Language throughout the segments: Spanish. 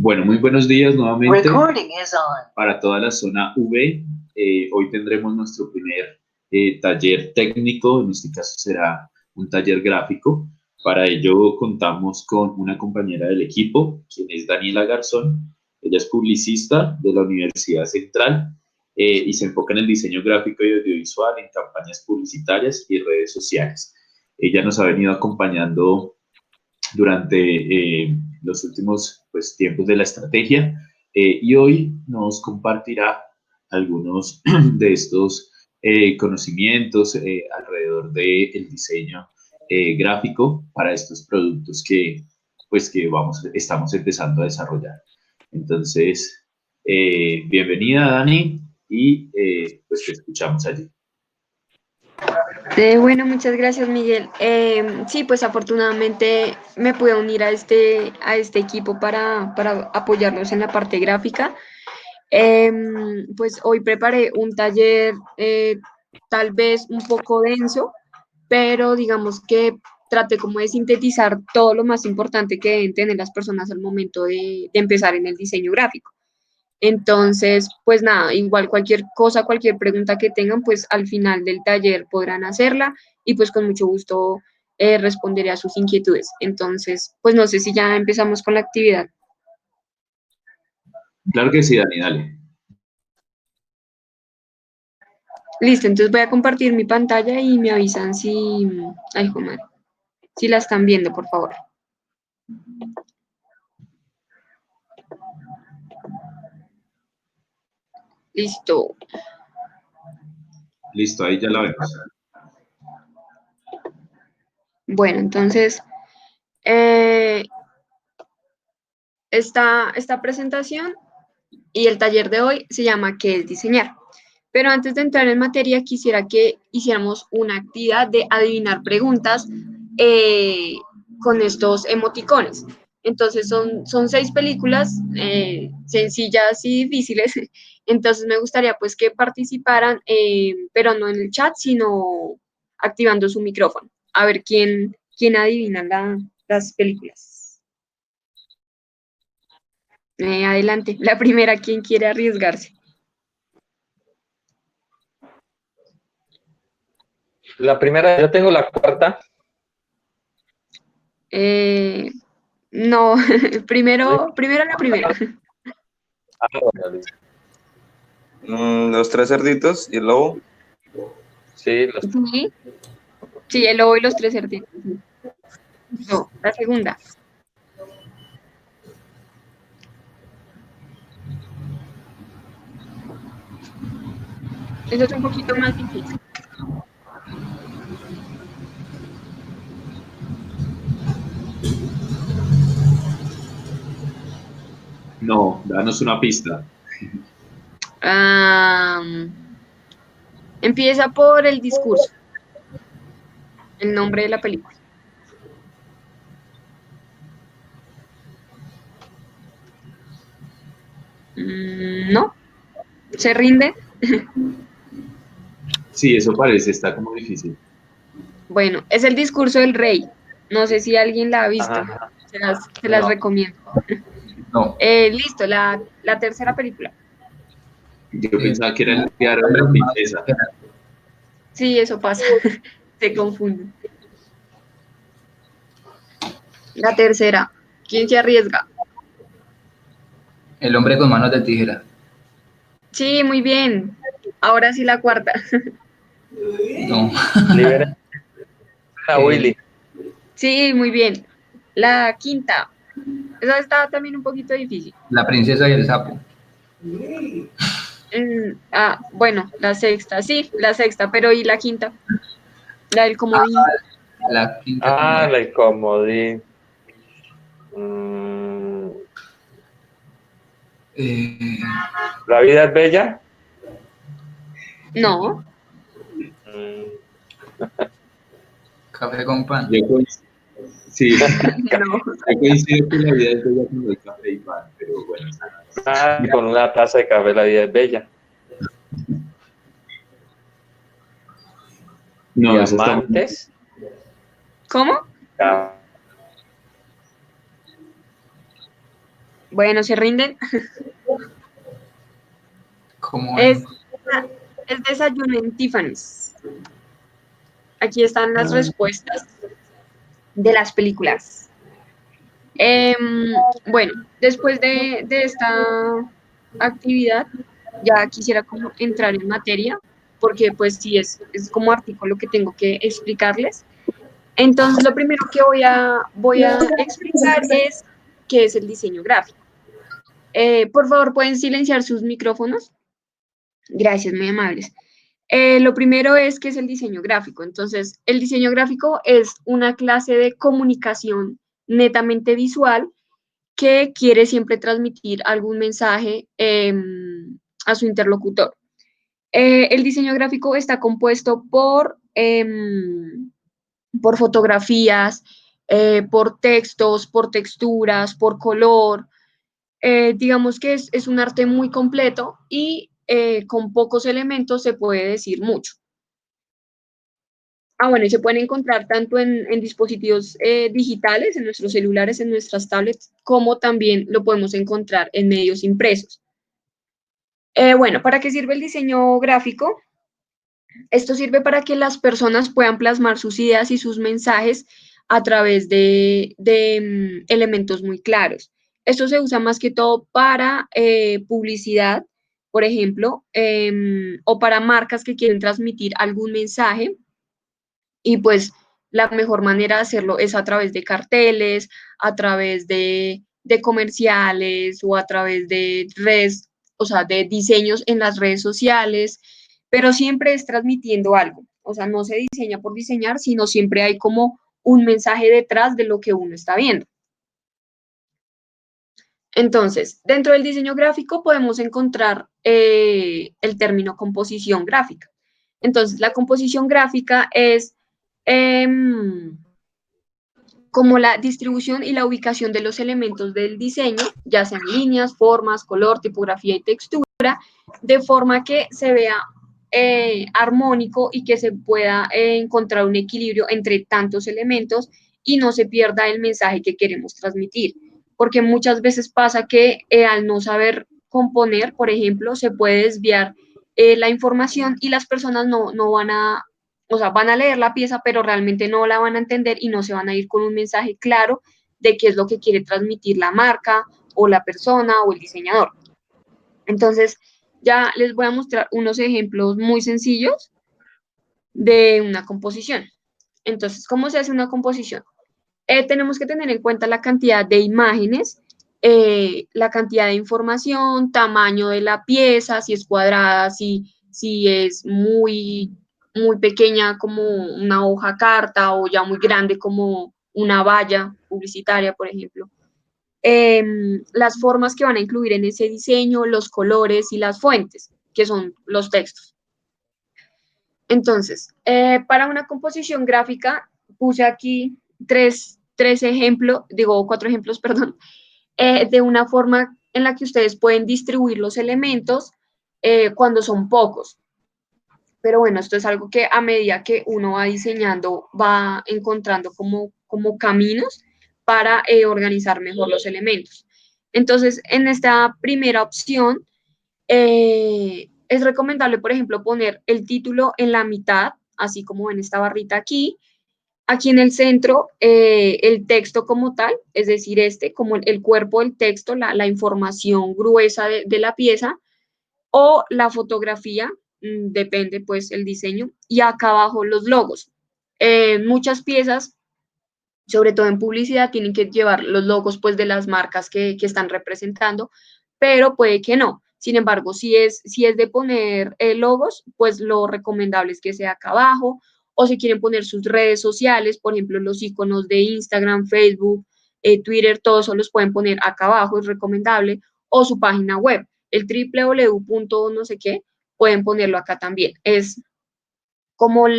Bueno, muy buenos días nuevamente para toda la zona V. Hoy tendremos nuestro primer taller técnico, en este caso será un taller gráfico. Para ello contamos con una compañera del equipo, quien es Daniela Garzón. Ella es publicista de la Universidad Central y se enfoca en el diseño gráfico y audiovisual, en campañas publicitarias y redes sociales. Ella nos ha venido acompañando durante los últimos tiempos de la estrategia y hoy nos compartirá algunos de estos conocimientos alrededor del diseño gráfico para estos productos estamos empezando a desarrollar. Entonces, bienvenida Dani y pues te escuchamos allí. Bueno, muchas gracias, Miguel. Sí, pues afortunadamente me pude unir a este equipo para apoyarlos en la parte gráfica. Pues hoy preparé un taller tal vez un poco denso, pero digamos que traté como de sintetizar todo lo más importante que deben tener las personas al momento de empezar en el diseño gráfico. Entonces, pues nada, igual cualquier cosa, cualquier pregunta que tengan, pues al final del taller podrán hacerla y pues con mucho gusto responderé a sus inquietudes. Entonces, pues no sé si ya empezamos con la actividad. Claro que sí, Dani, dale. Listo, entonces voy a compartir mi pantalla y me avisan si, ay, hijo de madre, si la están viendo, por favor. Listo. Listo, ahí ya la vemos. Bueno, entonces, eh, esta presentación y el taller de hoy se llama ¿Qué es diseñar? Pero antes de entrar en materia, quisiera que hiciéramos una actividad de adivinar preguntas eh, con estos emoticones. Entonces son 6 películas sencillas y difíciles. Entonces me gustaría pues que participaran, pero no en el chat, sino activando su micrófono. A ver quién adivina las películas. Adelante. La primera, ¿quién quiere arriesgarse? La primera, yo tengo la cuarta. No, primero la primera. Ah, bueno, listo. Los tres cerditos y el lobo. Sí, Sí, sí, el lobo y los 3 cerditos. No, la segunda. Eso es un poquito más difícil. No, danos una pista. Empieza por el discurso, el nombre de la película. ¿No? ¿Se rinde? Sí, eso parece, está como difícil. Bueno, es el discurso del rey. No sé si alguien la ha visto. Ajá. Se las No. recomiendo. No, Listo, la tercera película. yo pensaba que era el diario de la princesa. Sí, eso pasa. Se confunden. La tercera. ¿Quién se arriesga? El hombre con manos de tijera. Sí, muy bien. Ahora sí la cuarta. No. Libera a Willy. Sí, muy bien. La quinta. Esa está también un poquito difícil. La princesa y el sapo. Bueno, la sexta, sí, la sexta, pero ¿y la quinta? La del comodín. La quinta. Ah, el comodín. Mm, Eh, La vida es bella. No, Mm, Café con pan. Sí, no. yo coincido que la vida es bella con el café y pan, pero bueno, esa no es. Con una taza de café la vida es bella. No, esa está muy... Diamantes. ¿Cómo? Ca- Bueno, ¿se rinden? ¿Cómo Es, es desayuno en Tiffany's. Aquí están las respuestas de las películas. Bueno, después de esta actividad, ya quisiera como entrar en materia, porque pues sí, es como artículo que tengo que explicarles. Entonces, lo primero que voy a explicar es qué es el diseño gráfico. Por favor, ¿pueden silenciar sus micrófonos? Gracias, muy amables. Lo primero es qué es el diseño gráfico. Entonces, el diseño gráfico es una clase de comunicación netamente visual que quiere siempre transmitir algún mensaje a su interlocutor. El diseño gráfico está compuesto por fotografías, por textos, por texturas, por color. Digamos que es un arte muy completo y con pocos elementos se puede decir mucho. Bueno, y se pueden encontrar tanto en dispositivos digitales, en nuestros celulares, en nuestras tablets, como también lo podemos encontrar en medios impresos. Bueno, ¿para qué sirve el diseño gráfico? Esto sirve para que las personas puedan plasmar sus ideas y sus mensajes a través de elementos muy claros. Esto se usa más que todo para publicidad, por ejemplo, o para marcas que quieren transmitir algún mensaje y pues la mejor manera de hacerlo es a través de carteles, a través de comerciales o a través de redes, o sea, de diseños en las redes sociales, pero siempre es transmitiendo algo. O sea, no se diseña por diseñar, sino siempre hay como un mensaje detrás de lo que uno está viendo. Entonces, dentro del diseño gráfico podemos encontrar el término composición gráfica. Entonces, la composición gráfica es como la distribución y la ubicación de los elementos del diseño, ya sean líneas, formas, color, tipografía y textura, de forma que se vea armónico y que se pueda encontrar un equilibrio entre tantos elementos y no se pierda el mensaje que queremos transmitir. Porque muchas veces pasa que al no saber componer, por ejemplo, se puede desviar la información y las personas no van a, o sea, van a leer la pieza, pero realmente no la van a entender y no se van a ir con un mensaje claro de qué es lo que quiere transmitir la marca o la persona o el diseñador. Entonces, ya les voy a mostrar unos ejemplos muy sencillos de una composición. Entonces, ¿cómo se hace una composición? Tenemos que tener en cuenta la cantidad de imágenes, la cantidad de información, tamaño de la pieza, si es cuadrada, si es muy pequeña como una hoja carta o ya muy grande como una valla publicitaria, por ejemplo. Las formas que van a incluir en ese diseño, los colores y las fuentes, que son los textos. Entonces, para una composición gráfica, puse aquí cuatro ejemplos, perdón, de una forma en la que ustedes pueden distribuir los elementos cuando son pocos. Pero bueno, esto es algo que a medida que uno va diseñando, va encontrando como caminos para organizar mejor los elementos. Entonces, en esta primera opción, es recomendable, por ejemplo, poner el título en la mitad, así como en esta barrita aquí. Aquí en el centro, el texto como tal, es decir, como el cuerpo del texto, la información gruesa de la pieza, o la fotografía, depende pues el diseño, y acá abajo los logos. Muchas piezas, sobre todo en publicidad, tienen que llevar los logos pues de las marcas que están representando, pero puede que no. Sin embargo, si es de poner logos, pues lo recomendable es que sea acá abajo, o si quieren poner sus redes sociales, por ejemplo, los iconos de Instagram, Facebook, Twitter, todos eso los pueden poner acá abajo, es recomendable, o su página web, el www. No sé qué, pueden ponerlo acá también. Es como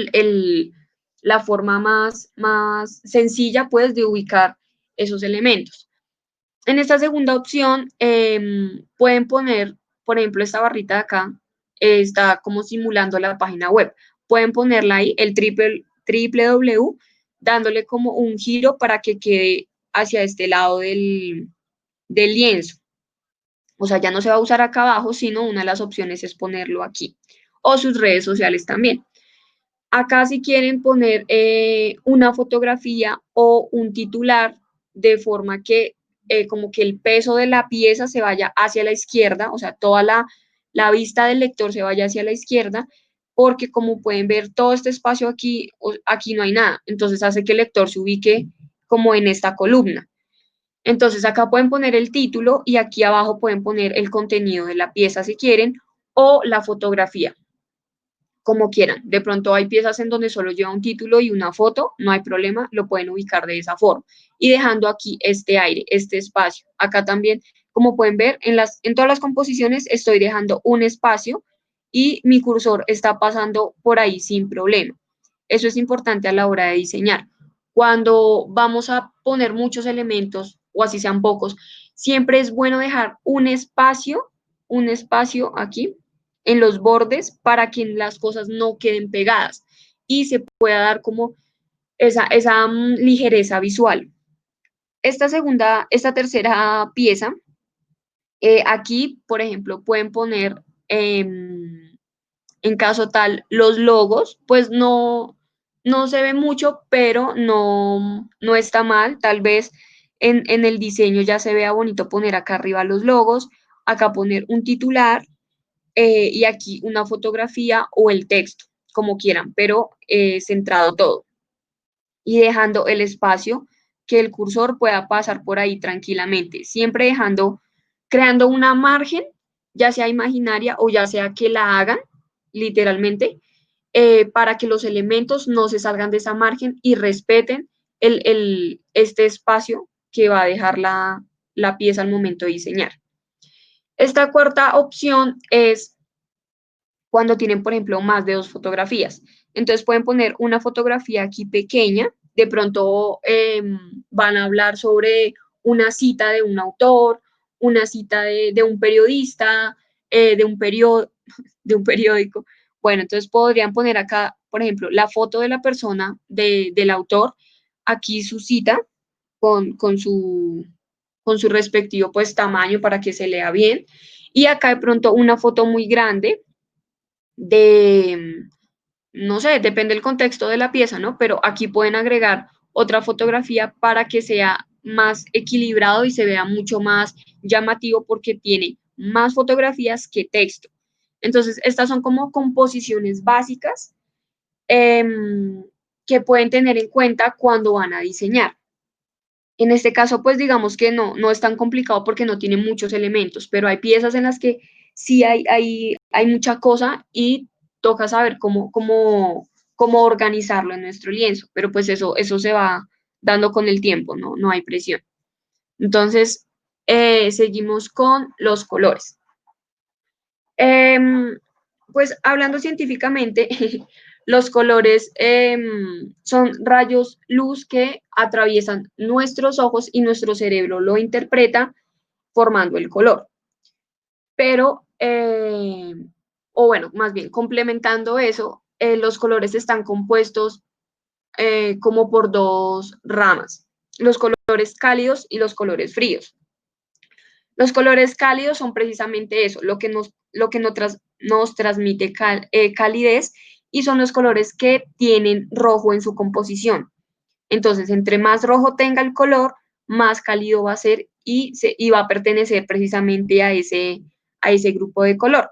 la forma más sencilla, pues, de ubicar esos elementos. En esta segunda opción, pueden poner, por ejemplo, esta barrita de acá, está como simulando la página web. Pueden ponerla ahí, el www, dándole como un giro para que quede hacia este lado del lienzo. O sea, ya no se va a usar acá abajo, sino una de las opciones es ponerlo aquí. O sus redes sociales también. Acá si quieren poner una fotografía o un titular de forma que como que el peso de la pieza se vaya hacia la izquierda, o sea, toda la vista del lector se vaya hacia la izquierda, porque como pueden ver todo este espacio aquí, aquí no hay nada, entonces hace que el lector se ubique como en esta columna. Entonces acá pueden poner el título y aquí abajo pueden poner el contenido de la pieza si quieren o la fotografía, como quieran. De pronto hay piezas en donde solo lleva un título y una foto, no hay problema, lo pueden ubicar de esa forma. Y dejando aquí este aire, este espacio. Acá también, como pueden ver, en todas las composiciones estoy dejando un espacio y mi cursor está pasando por ahí sin problema. Eso es importante a la hora de diseñar. Cuando vamos a poner muchos elementos, o así sean pocos, siempre es bueno dejar un espacio aquí en los bordes para que las cosas no queden pegadas y se pueda dar como esa ligereza visual. Esta tercera pieza, aquí, por ejemplo, pueden poner, en caso tal, los logos, pues no se ve mucho, pero no está mal. Tal vez en el diseño ya se vea bonito poner acá arriba los logos, acá poner un titular y aquí una fotografía o el texto, como quieran, pero centrado todo y dejando el espacio que el cursor pueda pasar por ahí tranquilamente, siempre creando una margen, ya sea imaginaria o ya sea que la hagan literalmente, para que los elementos no se salgan de esa margen y respeten este espacio que va a dejar la pieza al momento de diseñar. Esta cuarta opción es cuando tienen, por ejemplo, más de 2 fotografías. Entonces pueden poner una fotografía aquí pequeña, de pronto van a hablar sobre una cita de un autor, una cita de un periodista, de de un periódico. Bueno, entonces podrían poner acá, por ejemplo, la foto de la persona, del autor, aquí su cita con su respectivo pues tamaño para que se lea bien. Y acá de pronto una foto muy grande de, no sé, depende del contexto de la pieza, ¿no? Pero aquí pueden agregar otra fotografía para que sea más equilibrado y se vea mucho más llamativo porque tiene más fotografías que texto. Entonces, estas son como composiciones básicas que pueden tener en cuenta cuando van a diseñar. En este caso, pues digamos que no es tan complicado porque no tiene muchos elementos, pero hay piezas en las que sí hay mucha cosa y toca saber cómo organizarlo en nuestro lienzo, pero pues eso se va dando con el tiempo, no hay presión. Entonces, seguimos con los colores. Pues hablando científicamente, los colores son rayos luz que atraviesan nuestros ojos y nuestro cerebro lo interpreta formando el color. Pero, o bueno, más bien, complementando eso, los colores están compuestos como por 2 ramas, los colores cálidos y los colores fríos. Los colores cálidos son precisamente eso, lo que nos transmite calidez y son los colores que tienen rojo en su composición. Entonces, entre más rojo tenga el color, más cálido va a ser y va a pertenecer precisamente a ese grupo de color.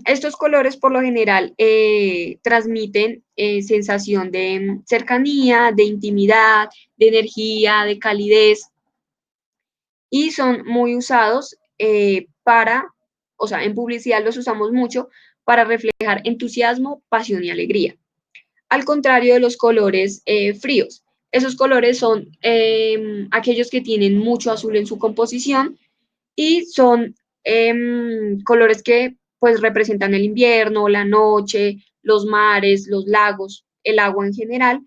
Estos colores por lo general transmiten sensación de cercanía, de intimidad, de energía, de calidez y son muy usados o sea, en publicidad los usamos mucho para reflejar entusiasmo, pasión y alegría. Al contrario de los colores fríos. Esos colores son aquellos que tienen mucho azul en su composición y son colores que pues representan el invierno, la noche, los mares, los lagos, el agua en general,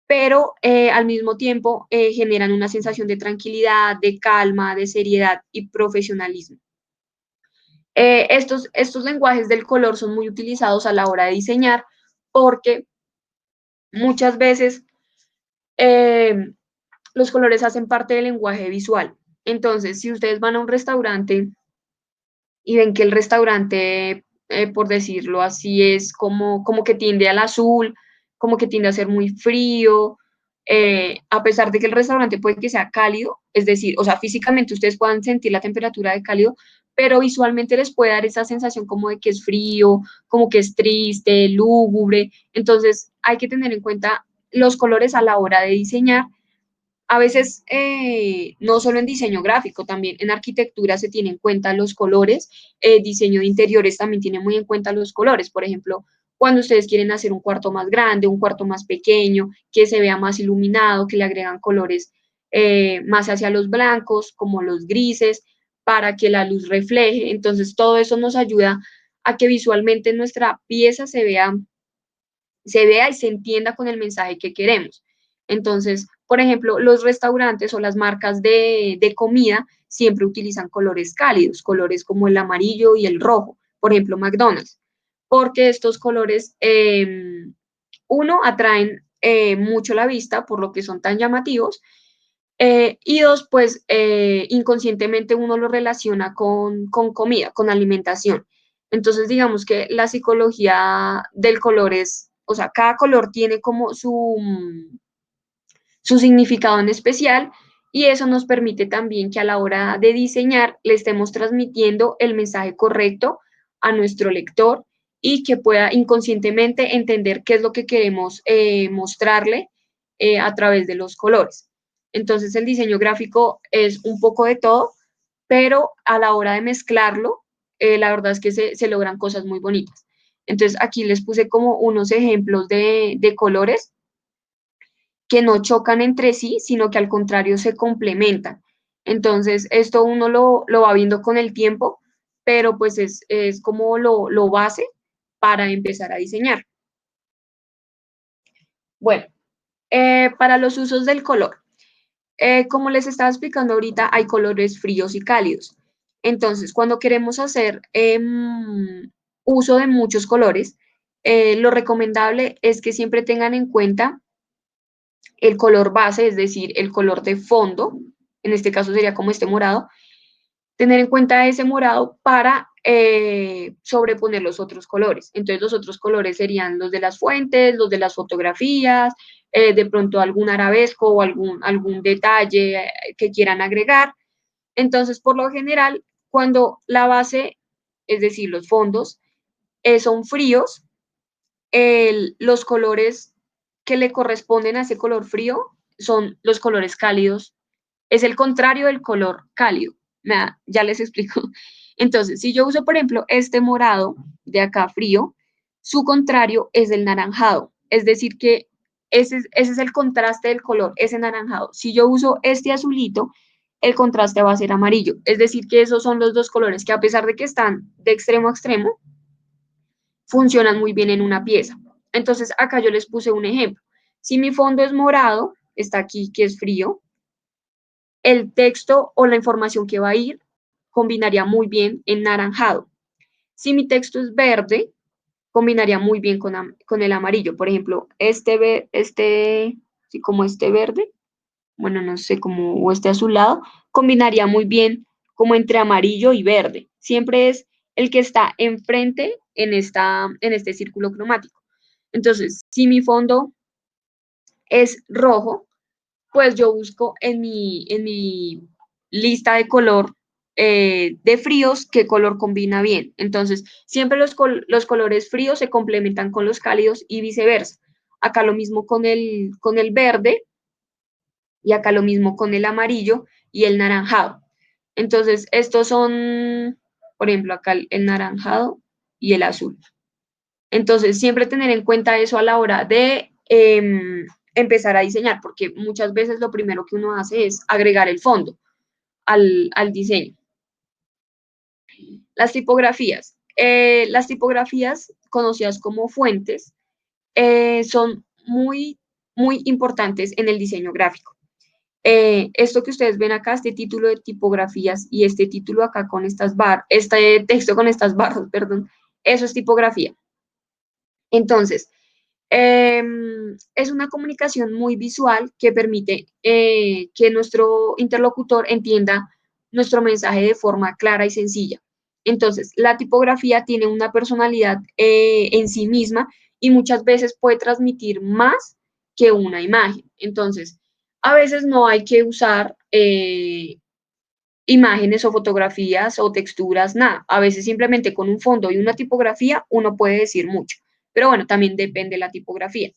pero al mismo tiempo generan una sensación de tranquilidad, de calma, de seriedad y profesionalismo. Estos lenguajes del color son muy utilizados a la hora de diseñar porque muchas veces los colores hacen parte del lenguaje visual. Entonces, si ustedes van a un restaurante y ven que el restaurante, por decirlo así, es como que tiende al azul, como que tiende a ser muy frío, a pesar de que el restaurante puede que sea cálido, es decir, o sea, físicamente ustedes puedan sentir la temperatura de cálido, pero visualmente les puede dar esa sensación como de que es frío, como que es triste, lúgubre. Entonces, hay que tener en cuenta los colores a la hora de diseñar. A veces, no solo en diseño gráfico, también en arquitectura se tienen en cuenta los colores, diseño de interiores también tiene muy en cuenta los colores. Por ejemplo, cuando ustedes quieren hacer un cuarto más grande, un cuarto más pequeño, que se vea más iluminado, que le agregan colores más hacia los blancos, como los grises, para que la luz refleje. Entonces, todo eso nos ayuda a que visualmente nuestra pieza se vea y se entienda con el mensaje que queremos. Entonces, por ejemplo, los restaurantes o las marcas de comida siempre utilizan colores cálidos, colores como el amarillo y el rojo, por ejemplo, McDonald's, porque estos colores, uno, atraen mucho la vista por lo que son tan llamativos, y dos, pues inconscientemente uno lo relaciona con comida, con alimentación. Entonces, digamos que la psicología del color es, o sea, cada color tiene como su significado en especial y eso nos permite también que a la hora de diseñar le estemos transmitiendo el mensaje correcto a nuestro lector y que pueda inconscientemente entender qué es lo que queremos mostrarle a través de los colores. Entonces el diseño gráfico es un poco de todo, pero a la hora de mezclarlo, la verdad es que se logran cosas muy bonitas. Entonces aquí les puse como unos ejemplos de colores que no chocan entre sí, sino que al contrario se complementan. Entonces, esto uno lo va viendo con el tiempo, pero pues es como lo base para empezar a diseñar. Bueno, para los usos del color. Como les estaba explicando ahorita, hay colores fríos y cálidos. Entonces, cuando queremos hacer uso de muchos colores, lo recomendable es que siempre tengan en cuenta el color base, es decir, el color de fondo, en este caso sería como este morado, tener en cuenta ese morado para sobreponer los otros colores. Entonces los otros colores serían los de las fuentes, los de las fotografías, de pronto algún arabesco o algún detalle que quieran agregar. Entonces, por lo general, cuando la base, es decir, los fondos, son fríos, los colores que le corresponden a ese color frío son los colores cálidos. Es el contrario del color cálido. Ya les explico. Entonces, si yo uso, por ejemplo, este morado de acá frío, su contrario es el naranjado. Es decir, que ese es el contraste del color, ese naranjado. Si yo uso este azulito, el contraste va a ser amarillo. Es decir, que esos son los dos colores que a pesar de que están de extremo a extremo, funcionan muy bien en una pieza. Entonces, acá yo les puse un ejemplo. Si mi fondo es morado, está aquí que es frío, el texto o la información que va a ir combinaría muy bien en naranjado. Si mi texto es verde, combinaría muy bien con el amarillo. Por ejemplo, sí, como este verde, bueno, no sé, como o este azulado, combinaría muy bien como entre amarillo y verde. Siempre es el que está enfrente en este círculo cromático. Entonces, si mi fondo es rojo, pues yo busco en mi lista de color de fríos qué color combina bien. Entonces, siempre los colores fríos se complementan con los cálidos y viceversa. Acá lo mismo con el verde y acá lo mismo con el amarillo y el naranjado. Entonces, estos son, por ejemplo, acá el naranjado y el azul. Entonces, siempre tener en cuenta eso a la hora de empezar a diseñar, porque muchas veces lo primero que uno hace es agregar el fondo al diseño. Las tipografías. Las tipografías conocidas como fuentes son muy, muy importantes en el diseño gráfico. Esto que ustedes ven acá, este título de tipografías y este título acá con este texto con estas barras, perdón, eso es tipografía. Entonces, es una comunicación muy visual que permite que nuestro interlocutor entienda nuestro mensaje de forma clara y sencilla. Entonces, la tipografía tiene una personalidad en sí misma y muchas veces puede transmitir más que una imagen. Entonces, a veces no hay que usar imágenes o fotografías o texturas, nada. A veces simplemente con un fondo y una tipografía uno puede decir mucho. Pero bueno, también depende de la tipografía.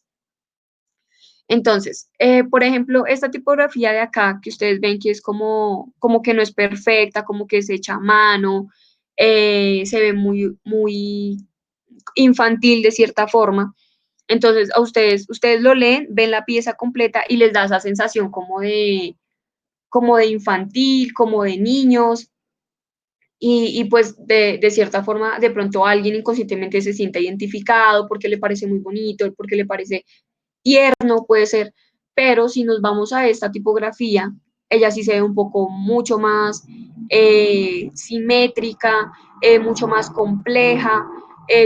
Entonces, por ejemplo, esta tipografía de acá que ustedes ven que es como que no es perfecta, como que se echa a mano, se ve muy infantil de cierta forma. Entonces, ustedes lo leen, ven la pieza completa y les da esa sensación como de infantil, como de niños, y pues de cierta forma, de pronto alguien inconscientemente se siente identificado porque le parece muy bonito, porque le parece tierno, puede ser, pero si nos vamos a esta tipografía, ella sí se ve un poco mucho más simétrica, mucho más compleja,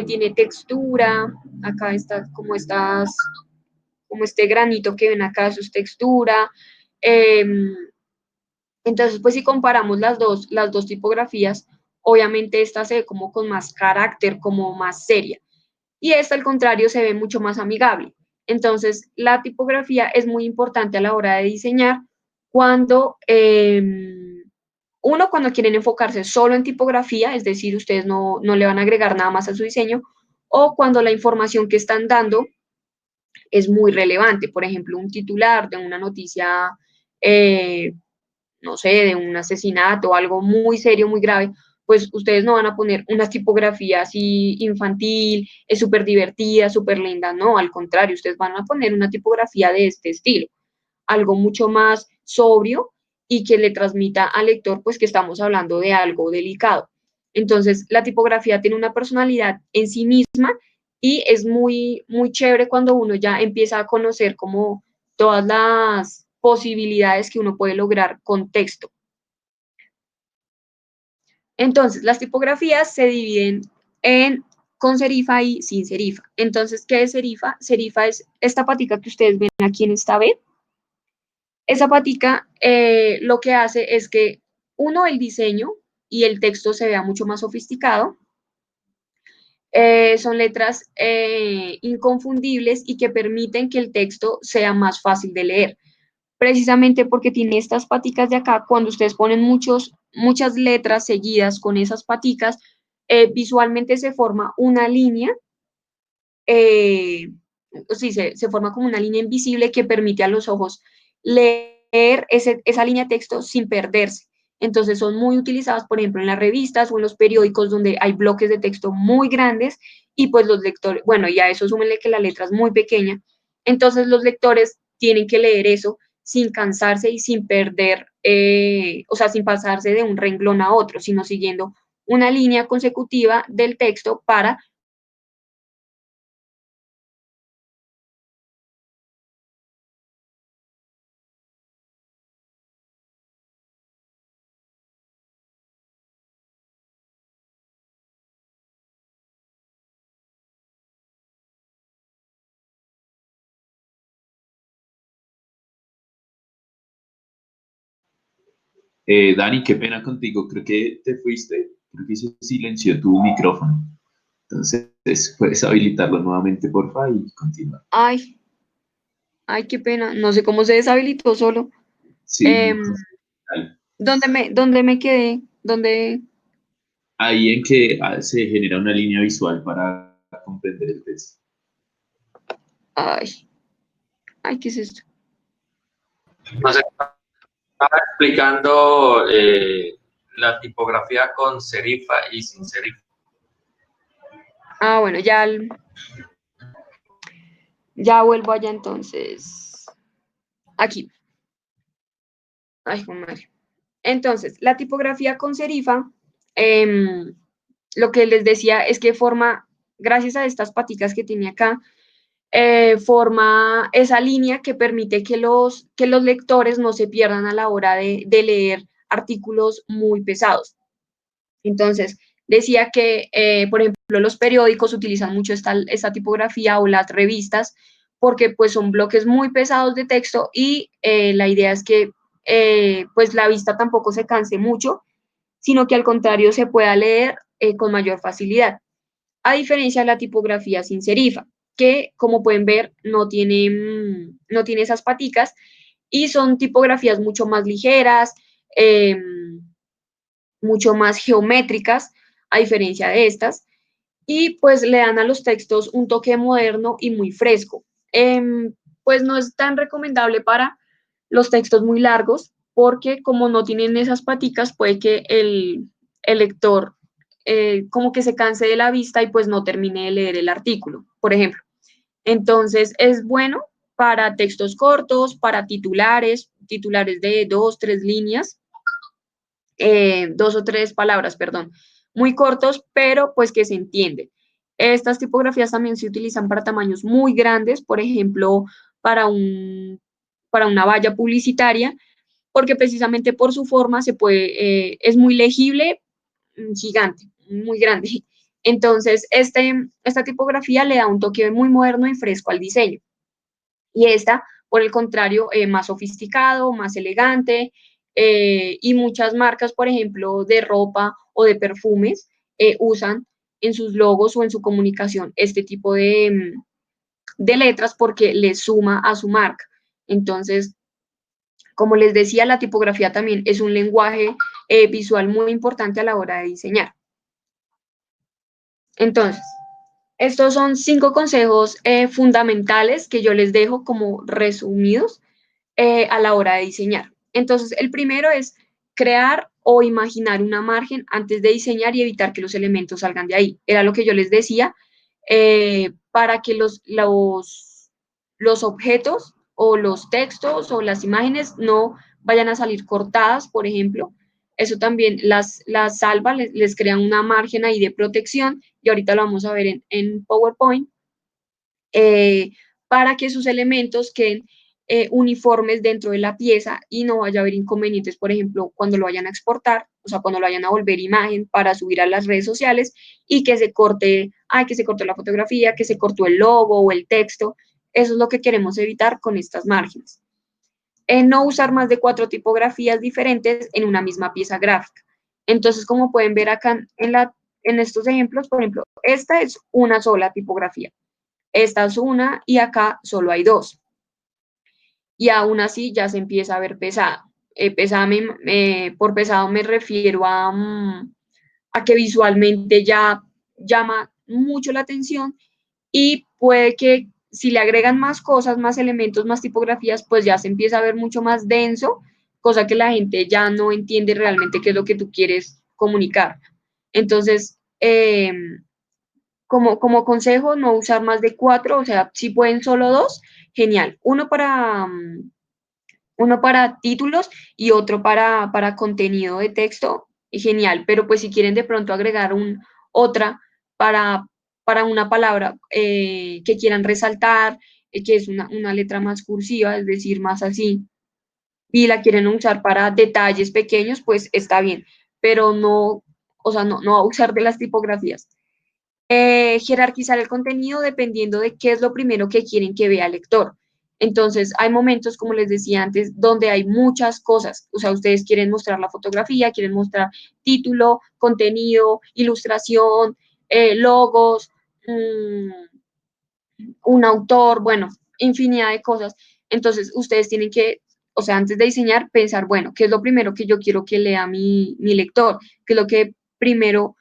tiene textura, acá está como este granito que ven acá, eso es textura. eh, entonces, pues si comparamos las dos tipografías, obviamente esta se ve como con más carácter, como más seria. Y esta, al contrario, se ve mucho más amigable. Entonces, la tipografía es muy importante a la hora de diseñar cuando, cuando quieren enfocarse solo en tipografía, es decir, ustedes no le van a agregar nada más a su diseño, o cuando la información que están dando es muy relevante. Por ejemplo, un titular de una noticia, eh, no sé, de un asesinato o algo muy serio, muy grave, pues ustedes no van a poner una tipografía así infantil, es súper divertida, súper linda, no, al contrario, ustedes van a poner una tipografía de este estilo, algo mucho más sobrio y que le transmita al lector pues que estamos hablando de algo delicado. Entonces, la tipografía tiene una personalidad en sí misma y es muy chévere cuando uno ya empieza a conocer como todas las posibilidades que uno puede lograr con texto. Entonces, las tipografías se dividen con serifa y sin serifa. Entonces, ¿qué es serifa? Serifa es esta patica que ustedes ven aquí en esta B. Esa patica lo que hace es que, uno, el diseño y el texto se vea mucho más sofisticado. Son letras inconfundibles y que permiten que el texto sea más fácil de leer. Precisamente porque tiene estas paticas de acá, cuando ustedes ponen muchas letras seguidas con esas paticas, visualmente se forma una línea, sí, se forma como una línea invisible que permite a los ojos leer esa línea de texto sin perderse. Entonces son muy utilizadas, por ejemplo, en las revistas o en los periódicos donde hay bloques de texto muy grandes y pues los lectores, bueno, y a eso súmenle que la letra es muy pequeña, entonces los lectores tienen que leer eso sin cansarse y sin perder, o sea, sin pasarse de un renglón a otro, sino siguiendo una línea consecutiva del texto para. Dani, qué pena contigo, creo que te fuiste, creo que se silenció tu micrófono. Entonces, puedes habilitarlo nuevamente, porfa, y continuar. Ay, qué pena, no sé cómo se deshabilitó solo. Sí, Em, dale. ¿Dónde me quedé? ¿Dónde? Ahí en que se genera una línea visual para comprender el texto. Ay, ¿qué es esto? No sé, estaba explicando la tipografía con serifa y sin serifa. Bueno, ya vuelvo allá entonces. Aquí. Ay, madre. Entonces, la tipografía con serifa, lo que les decía es que forma, gracias a estas paticas que tiene acá, forma esa línea que permite que los lectores no se pierdan a la hora de leer artículos muy pesados. Entonces, decía que, por ejemplo, los periódicos utilizan mucho esta tipografía o las revistas porque pues son bloques muy pesados de texto y la idea es que pues la vista tampoco se canse mucho, sino que al contrario se pueda leer con mayor facilidad, a diferencia de la tipografía sin serifa, que como pueden ver no tiene, no tiene esas paticas y son tipografías mucho más ligeras, mucho más geométricas, a diferencia de estas, y pues le dan a los textos un toque moderno y muy fresco. Pues no es tan recomendable para los textos muy largos, porque como no tienen esas paticas, puede que el lector como que se canse de la vista y pues no termine de leer el artículo, por ejemplo. Entonces es bueno para textos cortos, para titulares, titulares de 2, 3 líneas, 2 o 3 palabras, perdón, muy cortos, pero pues que se entiende. Estas tipografías también se utilizan para tamaños muy grandes, por ejemplo, para para una valla publicitaria, porque precisamente por su forma se puede, es muy legible, gigante, muy grande. Entonces, esta tipografía le da un toque muy moderno y fresco al diseño. Y esta, por el contrario, más sofisticado, más elegante, y muchas marcas, por ejemplo, de ropa o de perfumes, usan en sus logos o en su comunicación este tipo de letras porque les suma a su marca. Entonces, como les decía, la tipografía también es un lenguaje visual muy importante a la hora de diseñar. Entonces, estos son 5 consejos fundamentales que yo les dejo como resumidos a la hora de diseñar. Entonces, el primero es crear o imaginar una margen antes de diseñar y evitar que los elementos salgan de ahí. Era lo que yo les decía, para que los objetos o los textos o las imágenes no vayan a salir cortadas, por ejemplo. Eso también las salva, les crea una margen ahí de protección, y ahorita lo vamos a ver en PowerPoint, eh, para que sus elementos queden uniformes dentro de la pieza y no vaya a haber inconvenientes, por ejemplo, cuando lo vayan a exportar, o sea, cuando lo vayan a volver imagen para subir a las redes sociales y que se corte, que se cortó la fotografía, que se cortó el logo o el texto. Eso es lo que queremos evitar con estas márgenes. No usar más de 4 tipografías diferentes en una misma pieza gráfica. Entonces, como pueden ver acá en estos ejemplos, por ejemplo, esta es una sola tipografía, esta es una y acá solo hay 2. Y aún así ya se empieza a ver pesado. Por pesado me refiero a que visualmente ya llama mucho la atención, y puede que si le agregan más cosas, más elementos, más tipografías, pues ya se empieza a ver mucho más denso, cosa que la gente ya no entiende realmente qué es lo que tú quieres comunicar. Entonces, como consejo, no usar más de 4, o sea, si pueden solo 2, genial. Uno para títulos y otro para contenido de texto, genial. Pero pues si quieren de pronto agregar otra para, para una palabra que quieran resaltar, que es una letra más cursiva, es decir, más así, y la quieren usar para detalles pequeños, pues está bien, pero no, o sea, no va a usar de las tipografías. Jerarquizar el contenido dependiendo de qué es lo primero que quieren que vea el lector. Entonces, hay momentos, como les decía antes, donde hay muchas cosas. O sea, ustedes quieren mostrar la fotografía, quieren mostrar título, contenido, ilustración, logos, un autor, bueno, infinidad de cosas. Entonces, ustedes tienen que, o sea, antes de diseñar, pensar, bueno, ¿qué es lo primero que yo quiero que lea mi lector? ¿Qué es lo que primero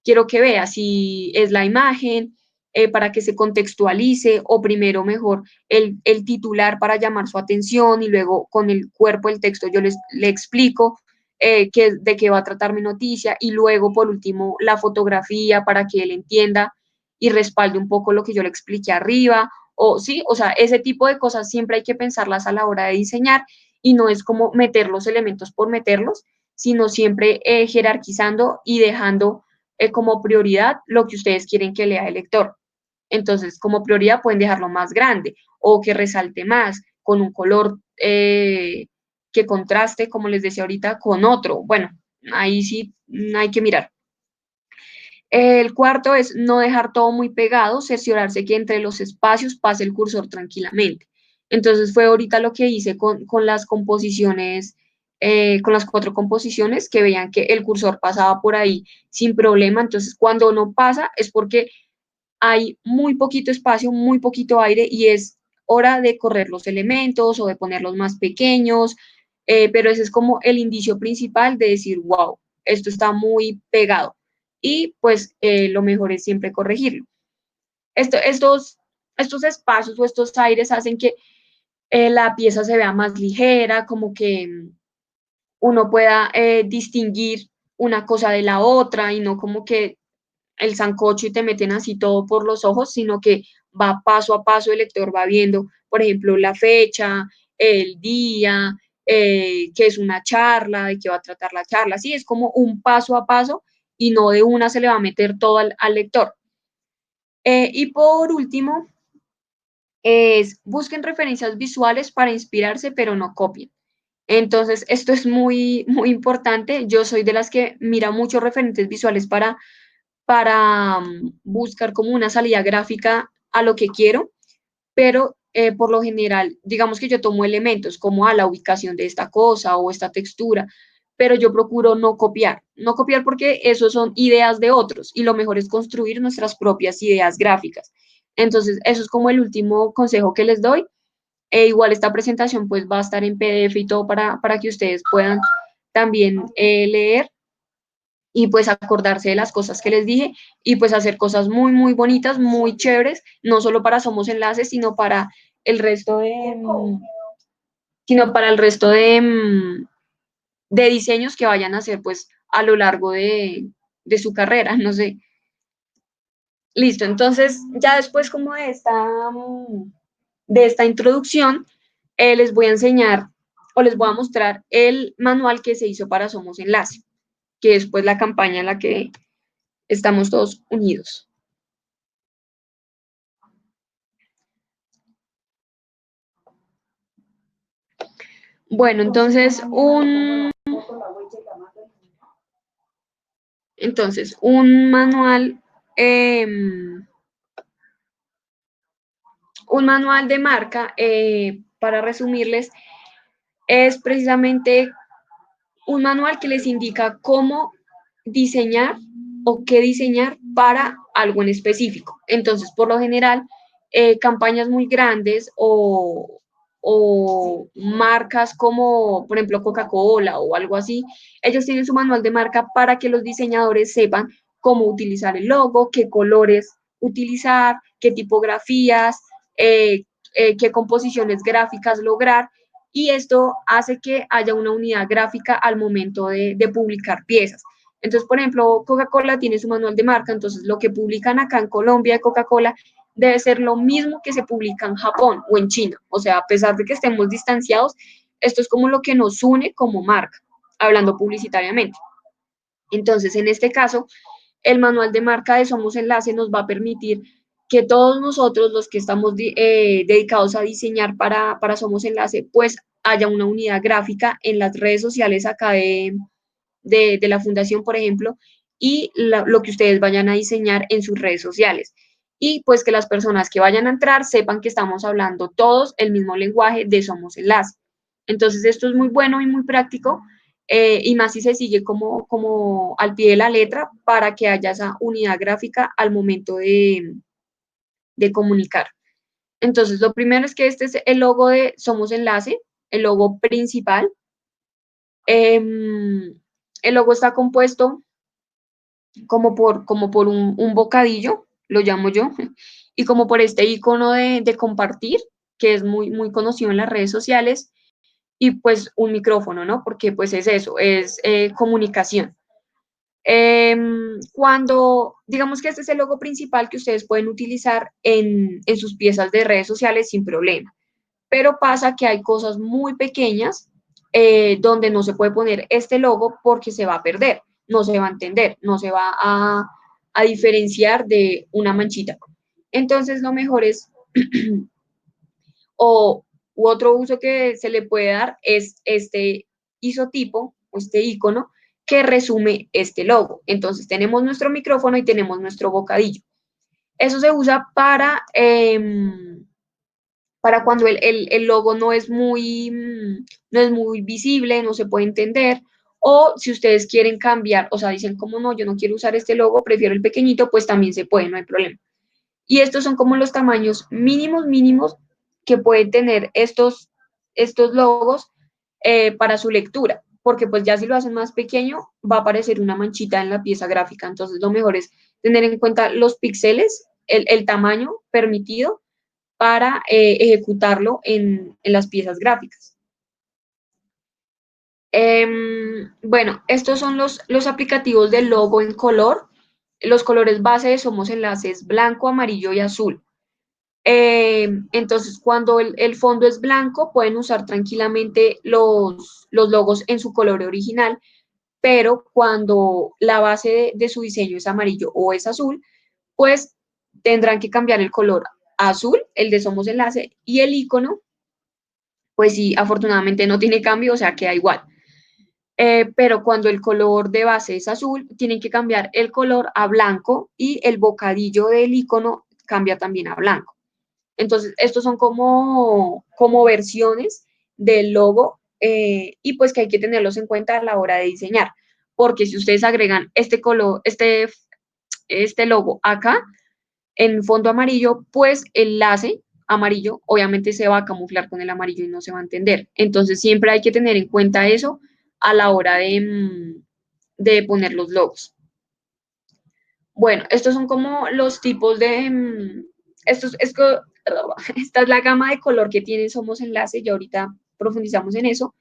quiero que vea? Si es la imagen, para que se contextualice, o primero mejor el titular para llamar su atención, y luego con el cuerpo del texto yo le explico de qué va a tratar mi noticia, y luego por último la fotografía para que él entienda y respalde un poco lo que yo le expliqué arriba, o sí, o sea, ese tipo de cosas siempre hay que pensarlas a la hora de diseñar, y no es como meter los elementos por meterlos, sino siempre jerarquizando y dejando como prioridad lo que ustedes quieren que lea el lector. Entonces, como prioridad pueden dejarlo más grande o que resalte más con un color que contraste, como les decía ahorita, con otro. Bueno, ahí sí hay que mirar. El cuarto es no dejar todo muy pegado, cerciorarse que entre los espacios pase el cursor tranquilamente. Entonces fue ahorita lo que hice con las composiciones con las 4 composiciones, que veían que el cursor pasaba por ahí sin problema. Entonces, cuando no pasa es porque hay muy poquito espacio, muy poquito aire y es hora de correr los elementos o de ponerlos más pequeños, pero ese es como el indicio principal de decir, wow, esto está muy pegado. Y pues lo mejor es siempre corregirlo. Estos espacios o estos aires hacen que la pieza se vea más ligera, como que uno pueda distinguir una cosa de la otra y no como que el sancocho y te meten así todo por los ojos, sino que va paso a paso, el lector va viendo, por ejemplo, la fecha, el día, qué es una charla, de qué va a tratar la charla, sí, es como un paso a paso y no de una se le va a meter todo al lector. Y por último, busquen referencias visuales para inspirarse, pero no copien. Entonces, esto es muy, muy importante. Yo soy de las que mira muchos referentes visuales para buscar como una salida gráfica a lo que quiero, pero por lo general, digamos que yo tomo elementos como a la ubicación de esta cosa o esta textura, pero yo procuro no copiar porque eso son ideas de otros y lo mejor es construir nuestras propias ideas gráficas. Entonces, eso es como el último consejo que les doy. Igual esta presentación pues va a estar en PDF y todo para que ustedes puedan también leer y pues acordarse de las cosas que les dije y pues hacer cosas muy, muy bonitas, muy chéveres, no solo para Somos Enlaces, sino para el resto sino para el resto de diseños que vayan a hacer pues a lo largo de su carrera, no sé. Listo, entonces ya después como de esta introducción, les voy a enseñar o les voy a mostrar el manual que se hizo para Somos Enlace, que es pues la campaña en la que estamos todos unidos. Bueno, entonces un manual, un manual de marca, para resumirles, es precisamente un manual que les indica cómo diseñar o qué diseñar para algo en específico. Entonces, por lo general, campañas muy grandes o marcas como, por ejemplo, Coca-Cola o algo así, ellos tienen su manual de marca para que los diseñadores sepan cómo utilizar el logo, qué colores utilizar, qué tipografías, qué composiciones gráficas lograr, y esto hace que haya una unidad gráfica al momento de publicar piezas. Entonces, por ejemplo, Coca-Cola tiene su manual de marca, entonces lo que publican acá en Colombia de Coca-Cola debe ser lo mismo que se publica en Japón o en China. O sea, a pesar de que estemos distanciados, esto es como lo que nos une como marca, hablando publicitariamente. Entonces, en este caso, el manual de marca de Somos Enlace nos va a permitir que todos nosotros, los que estamos dedicados a diseñar para Somos Enlace, pues haya una unidad gráfica en las redes sociales acá de la fundación, por ejemplo, y lo que ustedes vayan a diseñar en sus redes sociales. Y pues que las personas que vayan a entrar sepan que estamos hablando todos el mismo lenguaje de Somos Enlace. Entonces, esto es muy bueno y muy práctico, y más si se sigue como al pie de la letra para que haya esa unidad gráfica al momento de comunicar. Entonces, lo primero es que este es el logo de Somos Enlace, el logo principal. El logo está compuesto como por un bocadillo, lo llamo yo, y como por este icono de compartir, que es muy, muy conocido en las redes sociales, y pues un micrófono, ¿no? Porque pues es eso, es comunicación. Cuando, digamos que este es el logo principal que ustedes pueden utilizar en sus piezas de redes sociales sin problema, pero pasa que hay cosas muy pequeñas donde no se puede poner este logo porque se va a perder, no se va a entender, no se va a diferenciar de una manchita. Entonces lo mejor es, u otro uso que se le puede dar es este isotipo o este icono que resume este logo. Entonces tenemos nuestro micrófono y tenemos nuestro bocadillo. Eso se usa para cuando el logo no es muy visible, no se puede entender, o si ustedes quieren cambiar, o sea, dicen como no, yo no quiero usar este logo, prefiero el pequeñito, pues también se puede, no hay problema. Y estos son como los tamaños mínimos que pueden tener estos logos para su lectura, porque pues ya si lo hacen más pequeño va a aparecer una manchita en la pieza gráfica, entonces lo mejor es tener en cuenta los píxeles, el tamaño permitido para ejecutarlo en las piezas gráficas. Bueno, estos son los aplicativos del logo en color. Los colores base de Somos Enlaces blanco, amarillo y azul. Entonces, cuando el fondo es blanco, pueden usar tranquilamente los logos en su color original, pero cuando la base de su diseño es amarillo o es azul, pues tendrán que cambiar el color a azul, el de Somos Enlace, y el icono, pues sí, afortunadamente no tiene cambio, o sea, queda igual. Pero cuando el color de base es azul, tienen que cambiar el color a blanco y el bocadillo del icono cambia también a blanco. Entonces, estos son como versiones del logo y pues que hay que tenerlos en cuenta a la hora de diseñar, porque si ustedes agregan este color, este logo acá en fondo amarillo, pues el enlace amarillo obviamente se va a camuflar con el amarillo y no se va a entender. Entonces, siempre hay que tener en cuenta eso a la hora de poner los logos. Bueno, estos son como los tipos de... esta es la gama de color que tiene Somos Enlace y ahorita profundizamos en eso.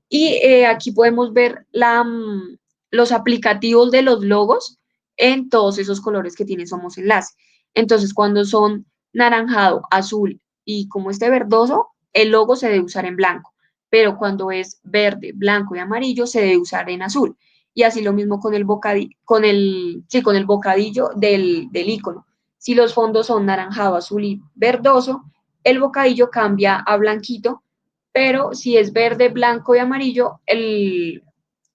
Y aquí podemos ver los aplicativos de los logos en todos esos colores que tiene Somos Enlace. Entonces, cuando son naranjado, azul y como este verdoso, el logo se debe usar en blanco. Pero cuando es verde, blanco y amarillo, se debe usar en azul. Y así lo mismo con el bocadillo del icono. Si los fondos son naranjado, azul y verdoso, el bocadillo cambia a blanquito, pero si es verde, blanco y amarillo, el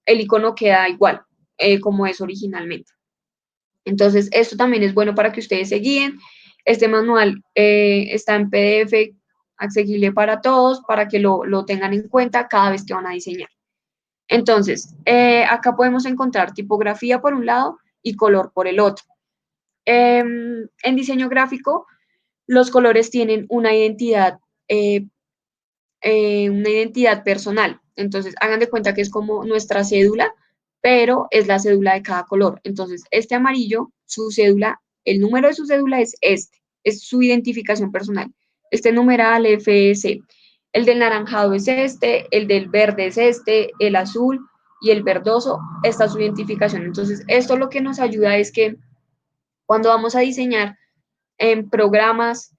icono queda igual, como es originalmente. Entonces, esto también es bueno para que ustedes se guíen. Este manual está en PDF, accesible para todos, para que lo tengan en cuenta cada vez que van a diseñar. Entonces, acá podemos encontrar tipografía por un lado y color por el otro. En diseño gráfico, los colores tienen una identidad personal. Entonces, hagan de cuenta que es como nuestra cédula, pero es la cédula de cada color. Entonces, este amarillo, su cédula, el número de su cédula es es su identificación personal. Este numeral FS. El del naranjado es este, el del verde es este, el azul y el verdoso, esta es su identificación. Entonces, esto lo que nos ayuda es que cuando vamos a diseñar en programas,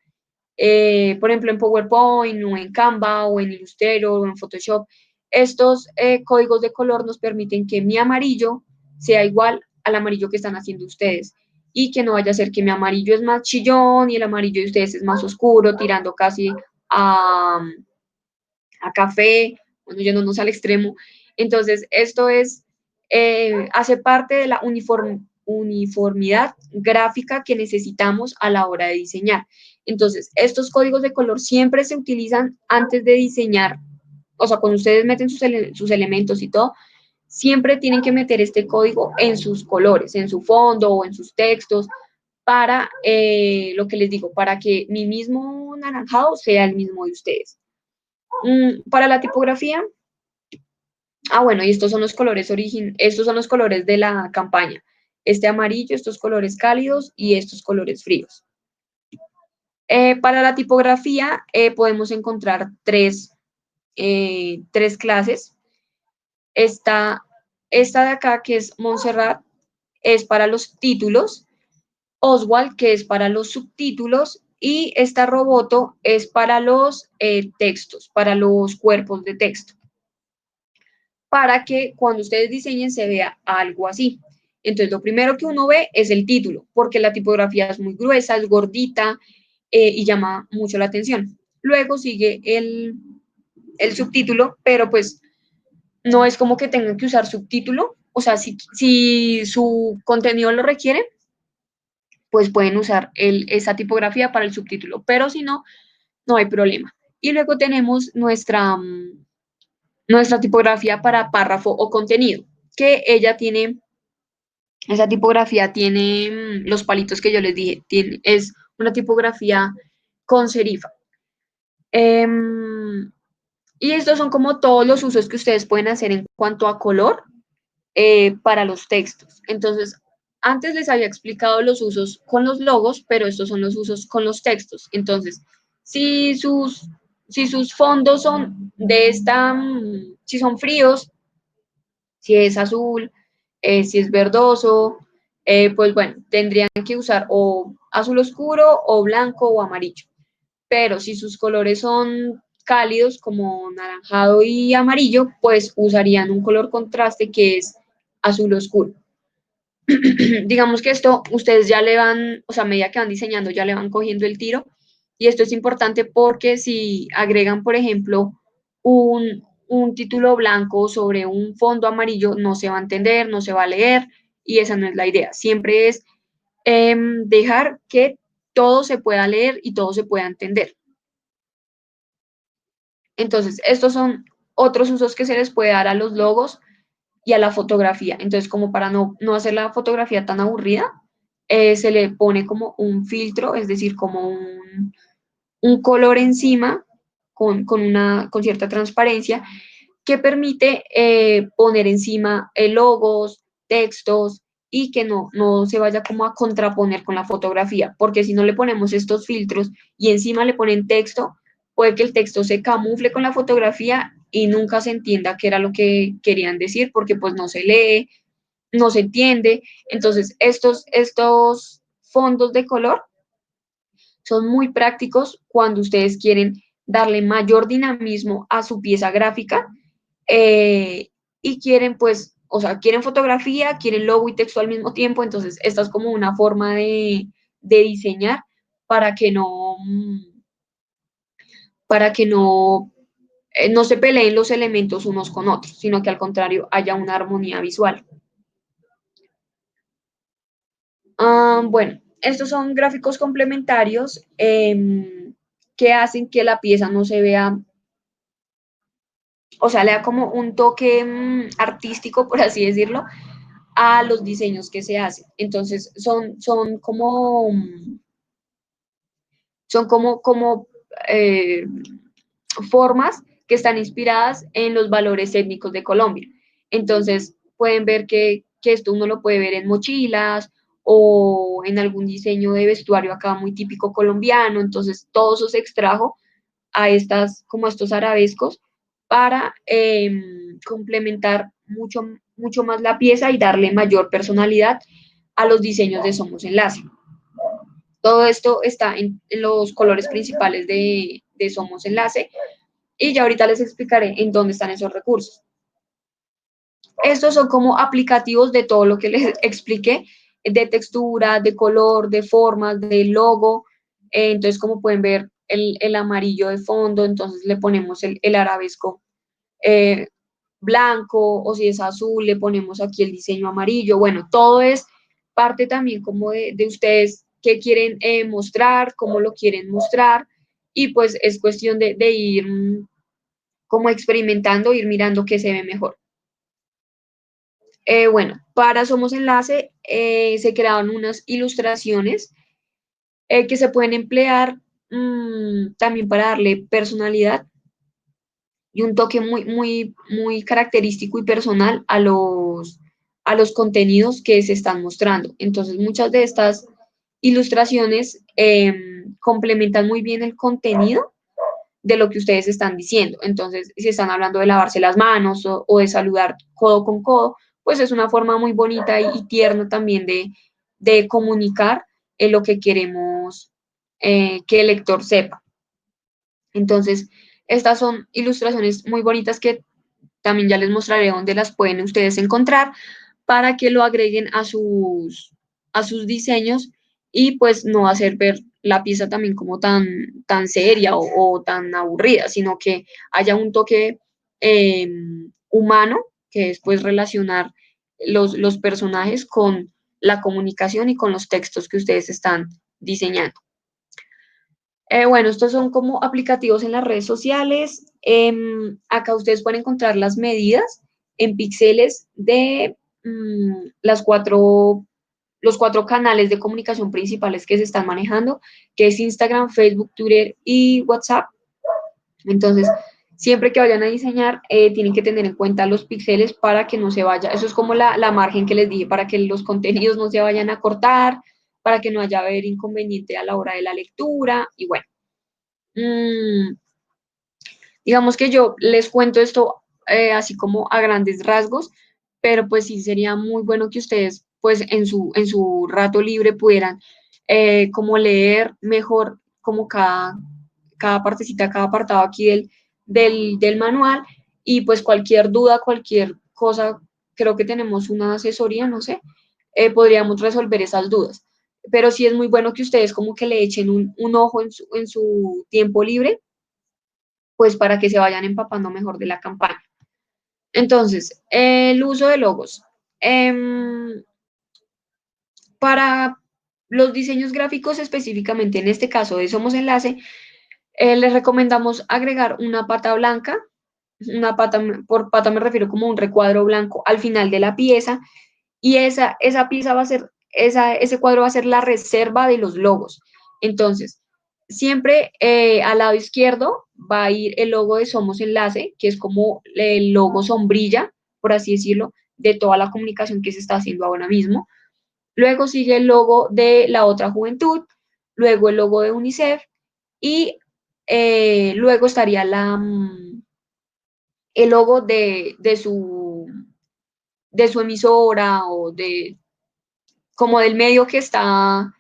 por ejemplo, en PowerPoint o en Canva o en Illustrator o en Photoshop, estos códigos de color nos permiten que mi amarillo sea igual al amarillo que están haciendo ustedes y que no vaya a ser que mi amarillo es más chillón y el amarillo de ustedes es más oscuro, tirando casi a, a café, bueno, yéndonos al extremo. Entonces, esto hace parte de la uniformidad gráfica que necesitamos a la hora de diseñar. Entonces, estos códigos de color siempre se utilizan antes de diseñar, o sea, cuando ustedes meten sus elementos y todo, siempre tienen que meter este código en sus colores, en su fondo o en sus textos, para lo que les digo, para que mi mismo naranjado sea el mismo de ustedes. Para la tipografía, bueno, y estos son los colores estos son los colores de la campaña. Este amarillo, estos colores cálidos y estos colores fríos. Para la tipografía podemos encontrar tres clases. Esta de acá, que es Montserrat, es para los títulos. Oswald, que es para los subtítulos, y esta Roboto es para los textos, para los cuerpos de texto, para que cuando ustedes diseñen se vea algo así. Entonces, lo primero que uno ve es el título, porque la tipografía es muy gruesa, es gordita y llama mucho la atención. Luego sigue el subtítulo, pero pues no es como que tengan que usar subtítulo, o sea, si su contenido lo requiere, pues pueden usar esa tipografía para el subtítulo, pero si no, no hay problema. Y luego tenemos nuestra tipografía para párrafo o contenido, que esa tipografía tiene los palitos que yo les dije, es una tipografía con serifa. Y estos son como todos los usos que ustedes pueden hacer en cuanto a color para los textos. Entonces, antes les había explicado los usos con los logos, pero estos son los usos con los textos. Entonces, si sus fondos son si son fríos, si es azul, si es verdoso, pues bueno, tendrían que usar o azul oscuro o blanco o amarillo. Pero si sus colores son cálidos como naranjado y amarillo, pues usarían un color contraste que es azul oscuro. Digamos que esto ustedes ya le van, o sea, a medida que van diseñando, ya le van cogiendo el tiro. Y esto es importante porque si agregan, por ejemplo, un título blanco sobre un fondo amarillo, no se va a entender, no se va a leer, y esa no es la idea. Siempre es dejar que todo se pueda leer y todo se pueda entender. Entonces, estos son otros usos que se les puede dar a los logos y a la fotografía. Entonces, como para no hacer la fotografía tan aburrida, se le pone como un filtro, es decir, como un color encima con cierta transparencia que permite poner encima logos, textos y que no se vaya como a contraponer con la fotografía, porque si no le ponemos estos filtros y encima le ponen texto, puede que el texto se camufle con la fotografía y nunca se entienda qué era lo que querían decir, porque pues no se lee, no se entiende. Entonces, estos fondos de color son muy prácticos cuando ustedes quieren darle mayor dinamismo a su pieza gráfica y quieren, pues, o sea, quieren fotografía, quieren logo y texto al mismo tiempo, entonces esta es como una forma de diseñar para que no se peleen los elementos unos con otros, sino que al contrario haya una armonía visual. Bueno, estos son gráficos complementarios que hacen que la pieza no se vea, o sea, le da como un toque artístico, por así decirlo, a los diseños que se hacen. Entonces, son como formas que están inspiradas en los valores étnicos de Colombia. Entonces, pueden ver que esto uno lo puede ver en mochilas o en algún diseño de vestuario acá muy típico colombiano. Entonces, todo eso se extrajo a estos arabescos para complementar mucho más la pieza y darle mayor personalidad a los diseños de Somos Enlace. Todo esto está en los colores principales de Somos Enlace y ya ahorita les explicaré en dónde están esos recursos. Estos son como aplicativos de todo lo que les expliqué, de textura, de color, de formas, de logo. Entonces, como pueden ver, el amarillo de fondo, entonces le ponemos el arabesco blanco, o si es azul, le ponemos aquí el diseño amarillo. Bueno, todo es parte también como de ustedes qué quieren mostrar, cómo lo quieren mostrar, y pues es cuestión de ir como experimentando, ir mirando qué se ve mejor. Bueno, para Somos Enlace se crearon unas ilustraciones que se pueden emplear también para darle personalidad y un toque muy, muy, muy característico y personal a los contenidos que se están mostrando. Entonces, muchas de estas ilustraciones complementan muy bien el contenido de lo que ustedes están diciendo. Entonces, si están hablando de lavarse las manos o de saludar codo con codo, pues es una forma muy bonita y tierna también de comunicar lo que queremos que el lector sepa. Entonces, estas son ilustraciones muy bonitas que también ya les mostraré dónde las pueden ustedes encontrar para que lo agreguen a sus diseños y pues no hacer ver la pieza también como tan seria o tan aburrida, sino que haya un toque humano, que es pues relacionar los personajes con la comunicación y con los textos que ustedes están diseñando. Bueno, estos son como aplicativos en las redes sociales. Acá ustedes pueden encontrar las medidas en píxeles de los cuatro canales de comunicación principales que se están manejando, que es Instagram, Facebook, Twitter y WhatsApp. Entonces, siempre que vayan a diseñar, tienen que tener en cuenta los píxeles para que no se vaya. Eso es como la margen que les dije, para que los contenidos no se vayan a cortar, para que no haya haber inconveniente a la hora de la lectura. Y bueno, mm, digamos que yo les cuento esto así como a grandes rasgos, pero pues sí sería muy bueno que ustedes pues en su rato libre pudieran como leer mejor como cada partecita, cada apartado aquí del manual y pues cualquier duda, cualquier cosa, creo que tenemos una asesoría, no sé, podríamos resolver esas dudas. Pero sí es muy bueno que ustedes como que le echen un ojo en su tiempo libre pues para que se vayan empapando mejor de la campaña. Entonces, el uso de logos. Para los diseños gráficos específicamente, en este caso de Somos Enlace, les recomendamos agregar una pata blanca, una pata, por pata me refiero como un recuadro blanco al final de la pieza, y esa pieza va a ser, ese cuadro va a ser la reserva de los logos. Entonces, siempre al lado izquierdo va a ir el logo de Somos Enlace, que es como el logo sombrilla, por así decirlo, de toda la comunicación que se está haciendo ahora mismo. Luego sigue el logo de la otra juventud, luego el logo de UNICEF y luego estaría el logo de su emisora o como del medio que está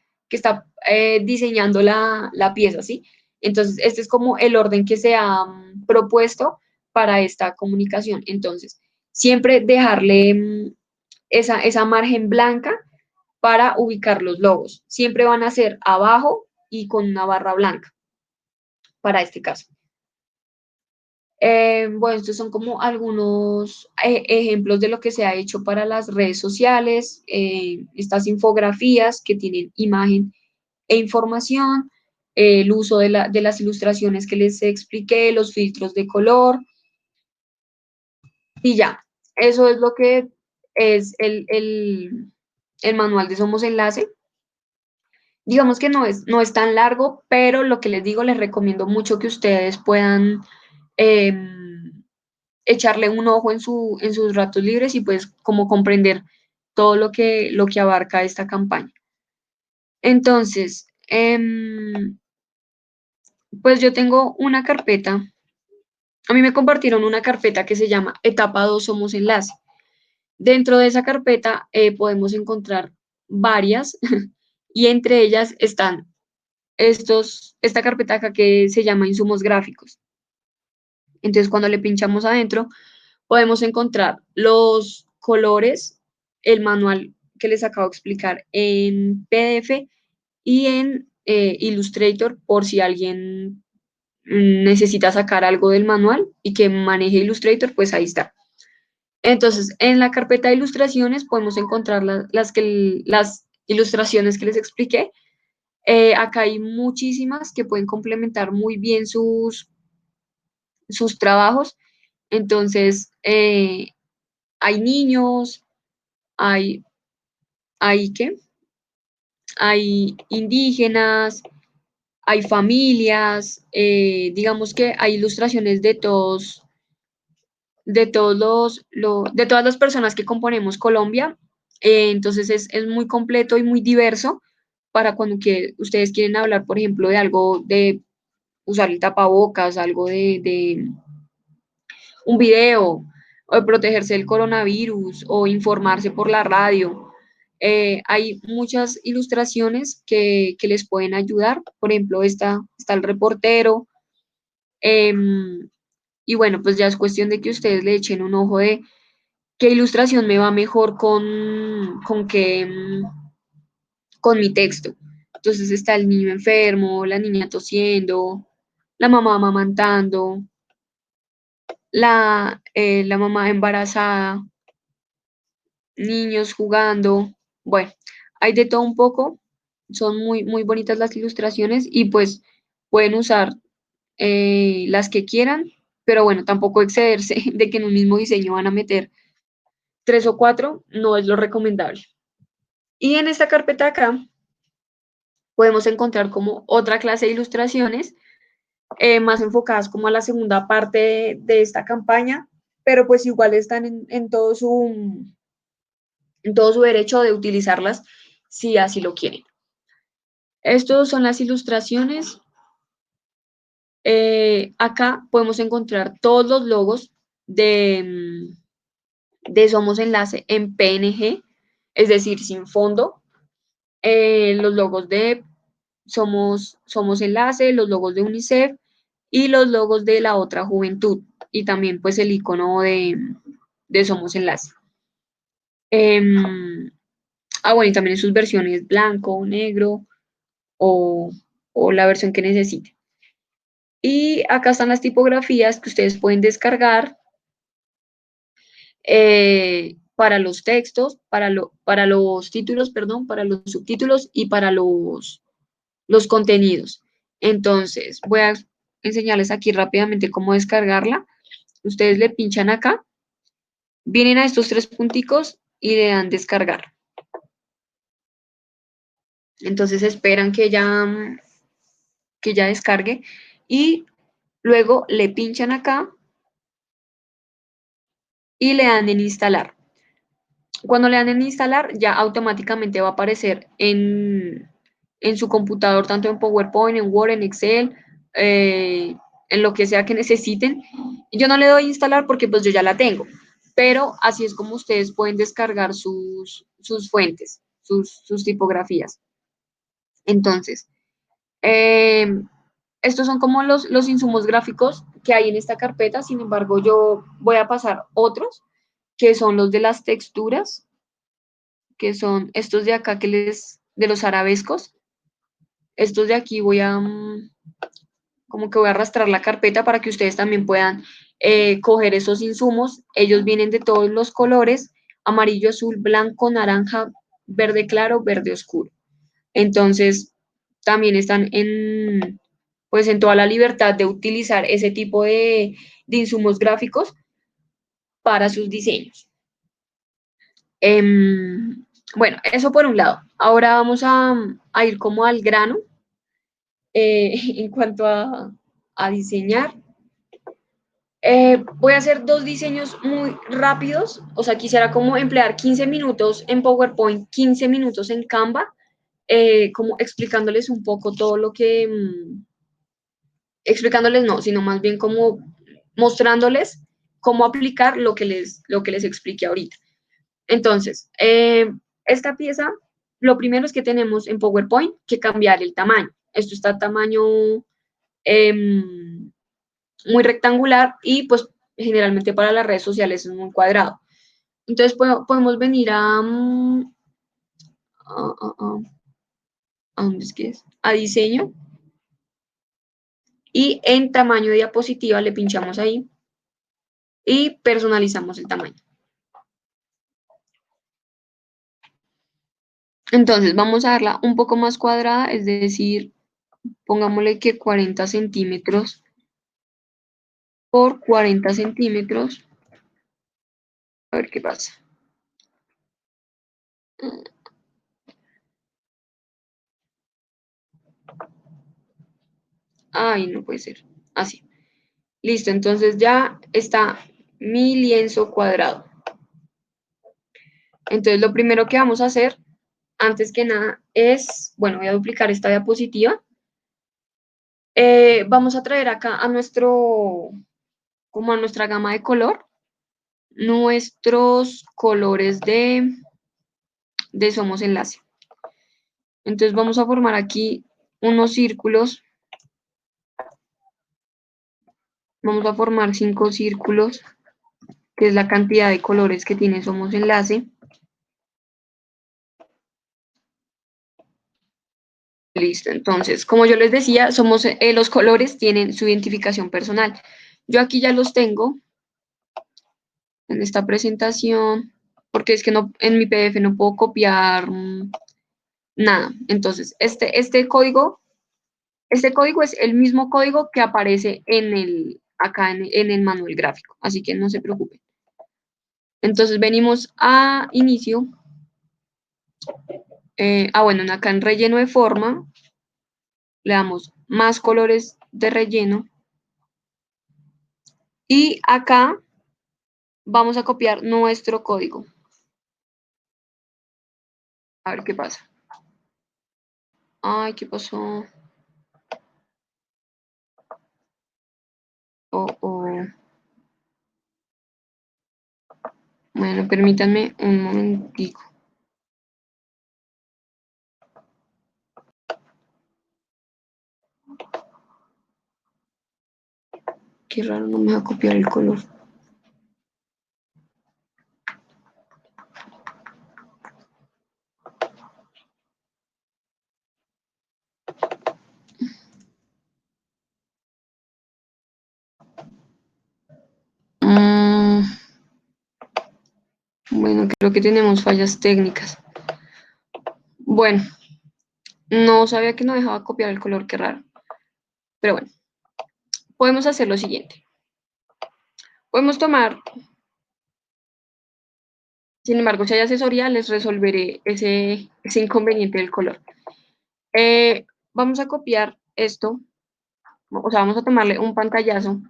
diseñando la pieza, ¿sí? Entonces, este es como el orden que se ha propuesto para esta comunicación. Entonces, siempre dejarle esa margen blanca para ubicar los logos. Siempre van a ser abajo y con una barra blanca para este caso. Bueno, estos son como algunos ejemplos de lo que se ha hecho para las redes sociales, estas infografías que tienen imagen e información, el uso de las ilustraciones que les expliqué, los filtros de color y ya. Eso es lo que es el manual de Somos Enlace. Digamos que no es tan largo, pero lo que les digo, les recomiendo mucho que ustedes puedan echarle un ojo en sus ratos libres y pues como comprender todo lo que abarca esta campaña. Entonces, pues yo tengo una carpeta, a mí me compartieron una carpeta que se llama Etapa 2 Somos Enlace. Dentro de esa carpeta podemos encontrar varias y entre ellas están esta carpeta acá que se llama Insumos Gráficos. Entonces, cuando le pinchamos adentro, podemos encontrar los colores, el manual que les acabo de explicar en PDF y en Illustrator por si alguien necesita sacar algo del manual y que maneje Illustrator, pues ahí está. Entonces, en la carpeta de ilustraciones podemos encontrar las ilustraciones que les expliqué. Acá hay muchísimas que pueden complementar muy bien sus trabajos. Entonces, hay niños, hay, ¿qué? Hay indígenas, hay familias, digamos que hay ilustraciones de todas las personas que componemos Colombia. Entonces es muy completo y muy diverso para cuando ustedes quieren hablar, por ejemplo, de algo de usar el tapabocas, algo de un video, o de protegerse del coronavirus, o informarse por la radio. Hay muchas ilustraciones que les pueden ayudar. Por ejemplo, está el reportero. Y bueno, pues ya es cuestión de que ustedes le echen un ojo de qué ilustración me va mejor con mi texto. Entonces está el niño enfermo, la niña tosiendo, la mamá amamantando, la mamá embarazada, niños jugando. Bueno, hay de todo un poco. Son muy, muy bonitas las ilustraciones y pues pueden usar las que quieran, pero bueno, tampoco excederse de que en un mismo diseño van a meter 3 o 4, no es lo recomendable. Y en esta carpeta acá podemos encontrar como otra clase de ilustraciones más enfocadas como a la segunda parte de esta campaña, pero pues igual están en todo su derecho de utilizarlas si así lo quieren. Estas son las ilustraciones. Acá podemos encontrar todos los logos de Somos Enlace en PNG, es decir, sin fondo. Los logos de Somos Enlace, los logos de UNICEF y los logos de la otra juventud, y también pues el icono de Somos Enlace. Bueno, y también en sus versiones blanco, negro o la versión que necesiten. Y acá están las tipografías que ustedes pueden descargar para los textos, para los títulos, perdón, para los subtítulos y para los contenidos. Entonces, voy a enseñarles aquí rápidamente cómo descargarla. Ustedes le pinchan acá, vienen a estos 3 punticos y le dan descargar. Entonces esperan que ya descargue y luego le pinchan acá y le dan en instalar. Cuando le dan en instalar, ya automáticamente va a aparecer en su computador, tanto en PowerPoint, en Word, en Excel, en lo que sea que necesiten. Yo no le doy a instalar porque pues yo ya la tengo, pero así es como ustedes pueden descargar sus fuentes, sus tipografías. Entonces, estos son como los insumos gráficos que hay en esta carpeta. Sin embargo, yo voy a pasar otros, que son los de las texturas, que son estos de acá de los arabescos. Estos de aquí como que voy a arrastrar la carpeta para que ustedes también puedan coger esos insumos. Ellos vienen de todos los colores: amarillo, azul, blanco, naranja, verde claro, verde oscuro. Entonces, también están pues en toda la libertad de utilizar ese tipo de insumos gráficos para sus diseños. Bueno, eso por un lado. Ahora vamos a ir como al grano en cuanto a diseñar. Voy a hacer 2 diseños muy rápidos. O sea, quisiera como emplear 15 minutos en PowerPoint, 15 minutos en Canva, como explicándoles un poco todo lo que... explicándoles no, sino más bien como mostrándoles cómo aplicar lo que les expliqué ahorita. Entonces, esta pieza, lo primero es que tenemos en PowerPoint que cambiar el tamaño. Esto está a tamaño muy rectangular y pues generalmente para las redes sociales es muy cuadrado. Entonces podemos venir a ¿dónde es que es? A diseño, y en tamaño de diapositiva le pinchamos ahí y personalizamos el tamaño. Entonces vamos a darla un poco más cuadrada, es decir, pongámosle que 40 centímetros por 40 centímetros. A ver qué pasa. Ay, no puede ser. Así. Listo, entonces ya está mi lienzo cuadrado. Entonces lo primero que vamos a hacer, antes que nada, es, bueno, voy a duplicar esta diapositiva. Vamos a traer acá a como a nuestra gama de color, nuestros colores de Somos Enlace. Entonces vamos a formar aquí unos círculos. Vamos a formar 5 círculos, que es la cantidad de colores que tiene Somos Enlace. Listo, entonces, como yo les decía, los colores tienen su identificación personal. Yo aquí ya los tengo en esta presentación, porque es que no, en mi PDF no puedo copiar nada. Entonces, este código Este código es el mismo código que aparece acá en el manual gráfico, así que no se preocupen. Entonces venimos a inicio. Bueno, acá en relleno de forma, le damos más colores de relleno. Y acá vamos a copiar nuestro código. A ver qué pasa. Ay, ¿qué pasó? Bueno, permítanme un momentico. Qué raro, no me va a copiar el color. Bueno, creo que tenemos fallas técnicas. Bueno, no sabía que no dejaba copiar el color, qué raro. Pero bueno, podemos hacer lo siguiente. Podemos tomar, sin embargo, si hay asesoría, les resolveré ese inconveniente del color. Vamos a copiar esto, o sea, vamos a tomarle un pantallazo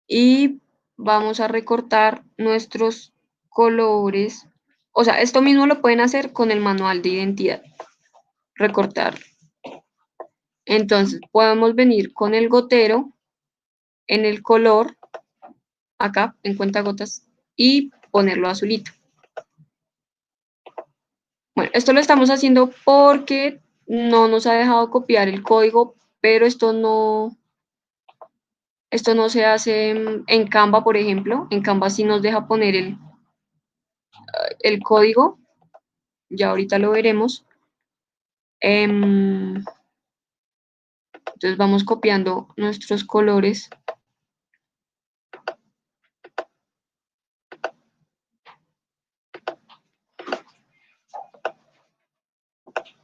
y vamos a recortar nuestros colores. O sea, esto mismo lo pueden hacer con el manual de identidad. Recortar. Entonces, podemos venir con el gotero en el color, acá, en cuentagotas, y ponerlo azulito. Bueno, esto lo estamos haciendo porque no nos ha dejado copiar el código, pero esto no se hace en Canva, por ejemplo. En Canva sí nos deja poner el código. Ya ahorita lo veremos. Entonces vamos copiando nuestros colores.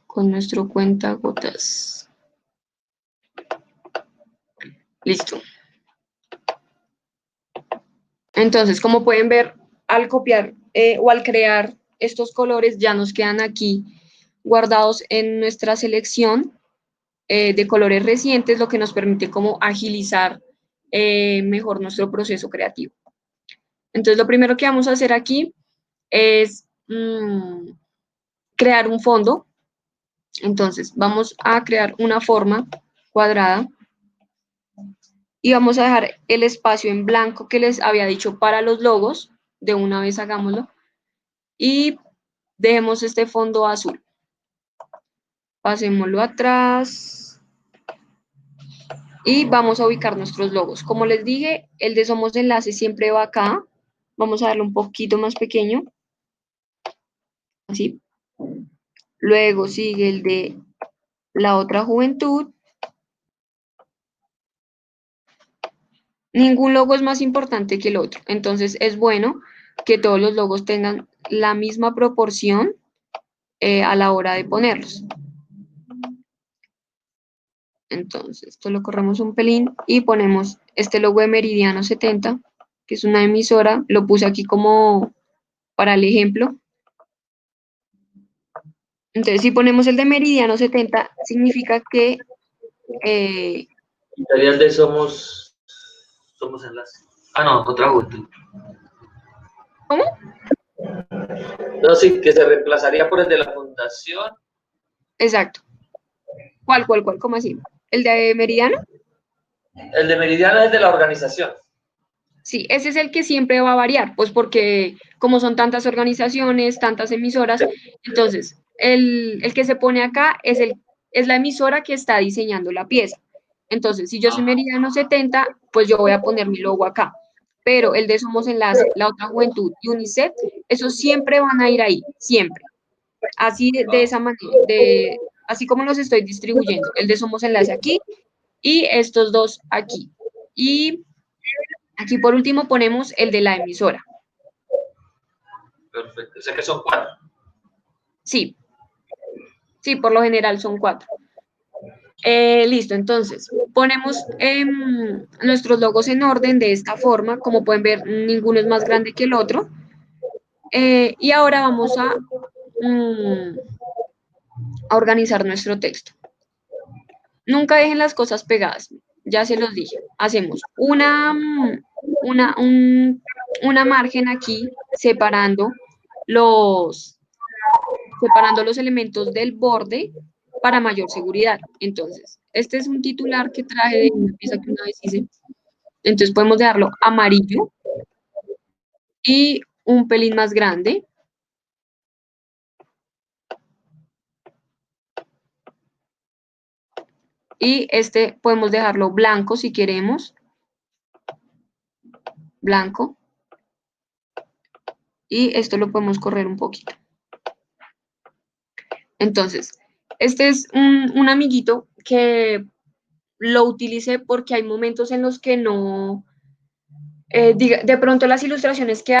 Con nuestro cuentagotas. Listo. Entonces, como pueden ver, al copiar o al crear estos colores ya nos quedan aquí guardados en nuestra selección de colores recientes, lo que nos permite como agilizar mejor nuestro proceso creativo. Entonces, lo primero que vamos a hacer aquí es crear un fondo. Entonces, vamos a crear una forma cuadrada y vamos a dejar el espacio en blanco que les había dicho para los logos. De una vez hagámoslo. Y dejemos este fondo azul. Pasémoslo atrás. Y vamos a ubicar nuestros logos. Como les dije, el de Somos Enlace siempre va acá. Vamos a darle un poquito más pequeño. Así. Luego sigue el de La Otra Juventud. Ningún logo es más importante que el otro. Entonces es bueno que todos los logos tengan la misma proporción a la hora de ponerlos. Entonces, esto lo corremos un pelín y ponemos este logo de Meridiano 70, que es una emisora. Lo puse aquí como para el ejemplo. Entonces, si ponemos el de Meridiano 70, significa que... Estarías de Somos Enlace. Ah, no, Otra Juventud. ¿Cómo? No, sí, que se reemplazaría por el de la fundación. Exacto. ¿Cuál? ¿Cómo así? ¿El de Meridiano? El de Meridiano es de la organización. Sí, ese es el que siempre va a variar, pues porque como son tantas organizaciones, tantas emisoras, entonces el que se pone acá es la emisora que está diseñando la pieza. Entonces, si yo soy Meridiano 70, pues yo voy a poner mi logo acá. Pero el de Somos Enlace, La Otra Juventud y UNICEF, esos siempre van a ir ahí, siempre. Así de esa manera, así como los estoy distribuyendo. El de Somos Enlace aquí y estos dos aquí. Y aquí por último ponemos el de la emisora. Perfecto. O sea que son 4. Sí, por lo general son 4. Listo, entonces ponemos nuestros logos en orden de esta forma. Como pueden ver, ninguno es más grande que el otro. Y ahora vamos a organizar nuestro texto. Nunca dejen las cosas pegadas, ya se los dije. Hacemos una margen aquí separando los elementos del borde para mayor seguridad. Entonces, este es un titular que traje de una pieza que una vez hice. Entonces podemos dejarlo amarillo y un pelín más grande. Y este podemos dejarlo blanco si queremos. Blanco. Y esto lo podemos correr un poquito. Entonces, este es un amiguito que lo utilicé porque hay momentos en los que no, de pronto las ilustraciones que